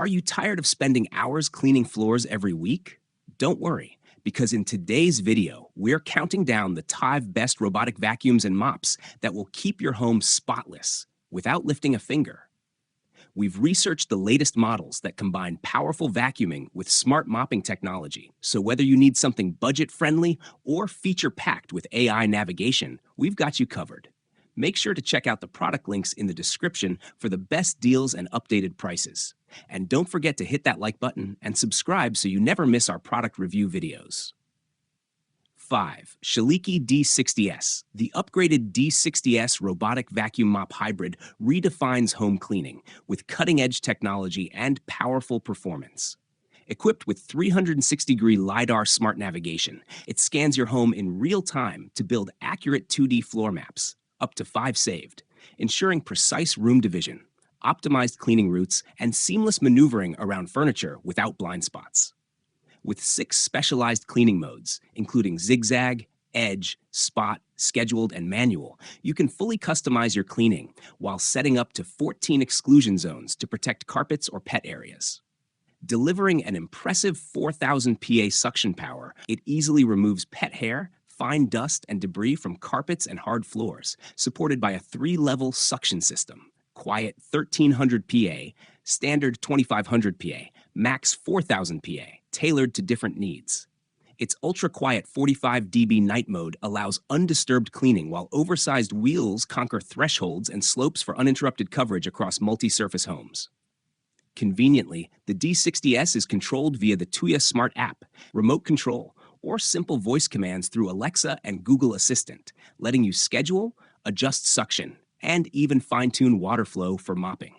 Are you tired of spending hours cleaning floors every week? Don't worry, because in today's video, we're counting down the 5 best robotic vacuums and mops that will keep your home spotless without lifting a finger. We've researched the latest models that combine powerful vacuuming with smart mopping technology. So whether you need something budget-friendly or feature-packed with AI navigation, we've got you covered. Make sure to check out the product links in the description for the best deals and updated prices. And don't forget to hit that like button and subscribe so you never miss our product review videos. 5. SHELIKI D60S. The upgraded D60S robotic vacuum mop hybrid redefines home cleaning with cutting-edge technology and powerful performance. Equipped with 360-degree LiDAR smart navigation, it scans your home in real time to build accurate 2D floor maps, up to 5 saved, ensuring precise room division, optimized cleaning routes, and seamless maneuvering around furniture without blind spots. With 6 specialized cleaning modes, including zigzag, edge, spot, scheduled, and manual, you can fully customize your cleaning while setting up to 14 exclusion zones to protect carpets or pet areas. Delivering an impressive 4,000 PA suction power, it easily removes pet hair, fine dust, and debris from carpets and hard floors, supported by a 3-level suction system: quiet 1,300 PA, standard 2,500 PA, max 4,000 PA, tailored to different needs. Its ultra-quiet 45 dB night mode allows undisturbed cleaning while oversized wheels conquer thresholds and slopes for uninterrupted coverage across multi-surface homes. Conveniently, the D60S is controlled via the Tuya Smart app, remote control, or simple voice commands through Alexa and Google Assistant, letting you schedule, adjust suction, and even fine-tune water flow for mopping.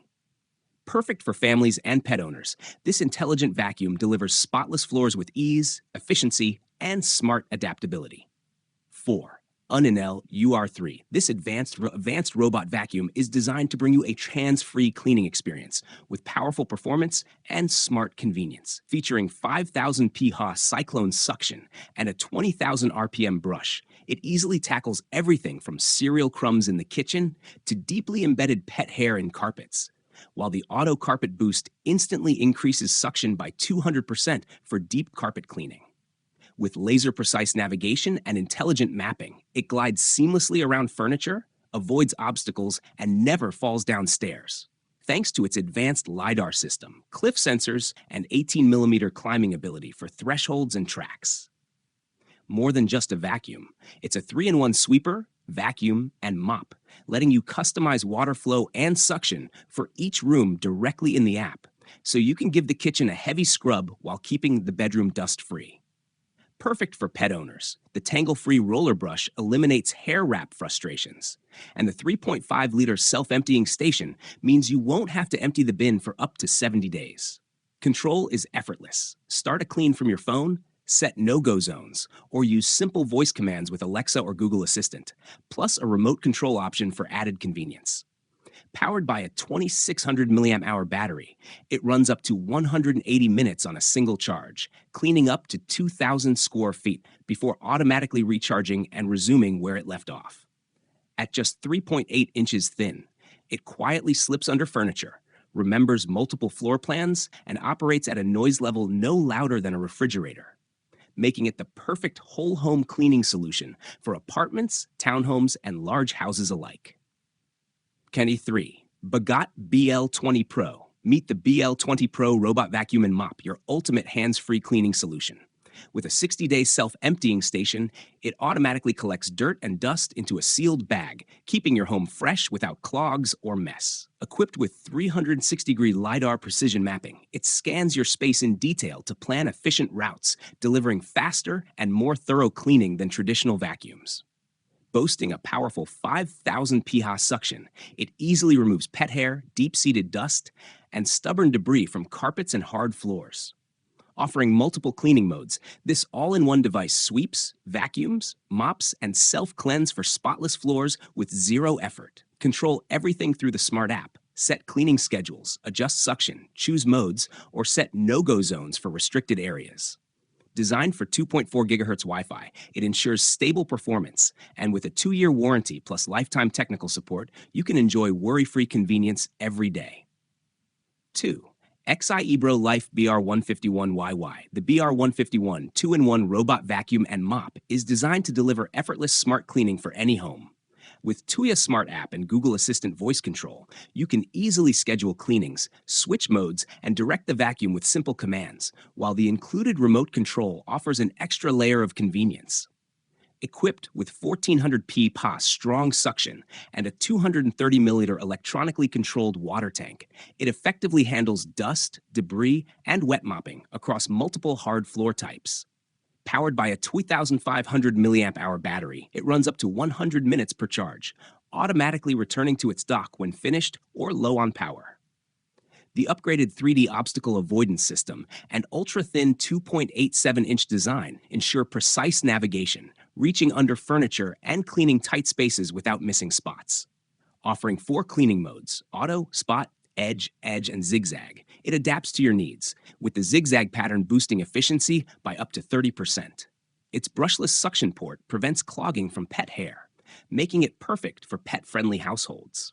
Perfect for families and pet owners, this intelligent vacuum delivers spotless floors with ease, efficiency, and smart adaptability. 4. Uninell UR3. This advanced robot vacuum is designed to bring you a hands-free cleaning experience with powerful performance and smart convenience. Featuring 5,000 pH cyclone suction and a 20,000 RPM brush, it easily tackles everything from cereal crumbs in the kitchen to deeply embedded pet hair in carpets, while the Auto Carpet Boost instantly increases suction by 200% for deep carpet cleaning. With laser-precise navigation and intelligent mapping, it glides seamlessly around furniture, avoids obstacles, and never falls down stairs. Thanks to its advanced LiDAR system, cliff sensors, and 18mm climbing ability for thresholds and tracks. More than just a vacuum, it's a 3-in-1 sweeper, vacuum, and mop, letting you customize water flow and suction for each room directly in the app, so you can give the kitchen a heavy scrub while keeping the bedroom dust-free. Perfect for pet owners, the tangle-free roller brush eliminates hair wrap frustrations, and the 3.5-liter self-emptying station means you won't have to empty the bin for up to 70 days. Control is effortless. Start a clean from your phone, set no-go zones, or use simple voice commands with Alexa or Google Assistant, plus a remote control option for added convenience. Powered by a 2,600 mAh battery, it runs up to 180 minutes on a single charge, cleaning up to 2,000 square feet before automatically recharging and resuming where it left off. At just 3.8 inches thin, it quietly slips under furniture, remembers multiple floor plans, and operates at a noise level no louder than a refrigerator, making it the perfect whole home cleaning solution for apartments, townhomes, and large houses alike. 3. Bagotte BL20 Pro. Meet the BL20 Pro Robot Vacuum and Mop, your ultimate hands-free cleaning solution. With a 60-day self-emptying station, it automatically collects dirt and dust into a sealed bag, keeping your home fresh without clogs or mess. Equipped with 360-degree LiDAR precision mapping, it scans your space in detail to plan efficient routes, delivering faster and more thorough cleaning than traditional vacuums. Boasting a powerful 5,000 pH suction, it easily removes pet hair, deep-seated dust, and stubborn debris from carpets and hard floors. Offering multiple cleaning modes, this all-in-one device sweeps, vacuums, mops, and self-cleanse for spotless floors with zero effort. Control everything through the smart app. Set cleaning schedules, adjust suction, choose modes, or set no-go zones for restricted areas. Designed for 2.4 GHz Wi-Fi, it ensures stable performance, and with a 2-year warranty plus lifetime technical support, you can enjoy worry-free convenience every day. 2. Xiero Life BR-151YY, the BR-151 2-in-1 robot vacuum and mop, is designed to deliver effortless smart cleaning for any home. With Tuya Smart App and Google Assistant voice control, you can easily schedule cleanings, switch modes, and direct the vacuum with simple commands, while the included remote control offers an extra layer of convenience. Equipped with 1400 PA strong suction and a 230 milliliter electronically controlled water tank, it effectively handles dust, debris, and wet mopping across multiple hard floor types. Powered by a 2,500 milliamp hour battery, it runs up to 100 minutes per charge, automatically returning to its dock when finished or low on power. The upgraded 3D obstacle avoidance system and ultra-thin 2.87-inch design ensure precise navigation, reaching under furniture and cleaning tight spaces without missing spots. Offering 4 cleaning modes: auto, spot, edge, and zigzag, it adapts to your needs, with the zigzag pattern boosting efficiency by up to 30%. Its brushless suction port prevents clogging from pet hair, making it perfect for pet-friendly households.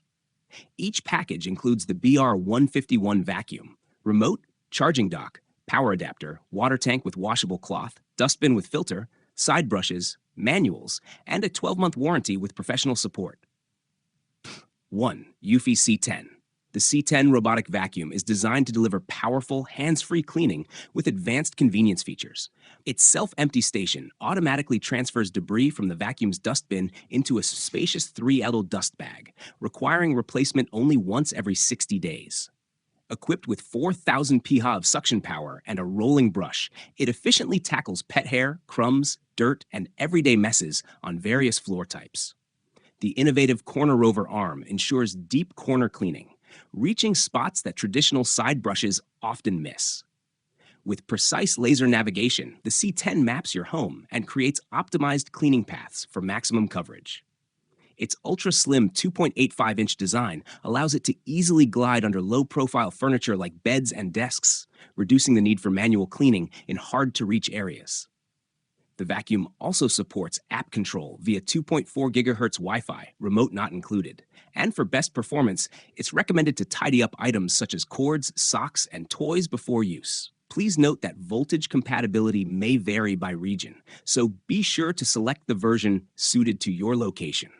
Each package includes the BR-151 vacuum, remote, charging dock, power adapter, water tank with washable cloth, dustbin with filter, side brushes, manuals, and a 12-month warranty with professional support. 1. Eufy C10. The C10 robotic vacuum is designed to deliver powerful, hands-free cleaning with advanced convenience features. Its self-empty station automatically transfers debris from the vacuum's dustbin into a spacious 3L dust bag, requiring replacement only once every 60 days. Equipped with 4,000 PA of suction power and a rolling brush, it efficiently tackles pet hair, crumbs, dirt, and everyday messes on various floor types. The innovative corner rover arm ensures deep corner cleaning, reaching spots that traditional side brushes often miss. With precise laser navigation, the C10 maps your home and creates optimized cleaning paths for maximum coverage. Its ultra-slim 2.85-inch design allows it to easily glide under low-profile furniture like beds and desks, reducing the need for manual cleaning in hard-to-reach areas. The vacuum also supports app control via 2.4 GHz Wi-Fi, remote not included. And for best performance, it's recommended to tidy up items such as cords, socks, and toys before use. Please note that voltage compatibility may vary by region, so be sure to select the version suited to your location.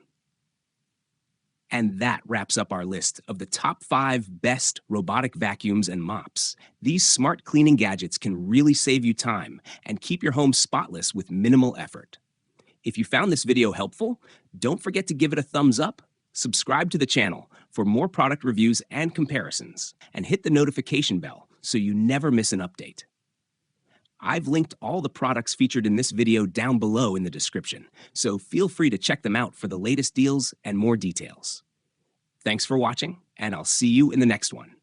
And that wraps up our list of the top 5 best robotic vacuums and mops. These smart cleaning gadgets can really save you time and keep your home spotless with minimal effort. If you found this video helpful, don't forget to give it a thumbs up, subscribe to the channel for more product reviews and comparisons, and hit the notification bell so you never miss an update. I've linked all the products featured in this video down below in the description, so feel free to check them out for the latest deals and more details. Thanks for watching, and I'll see you in the next one.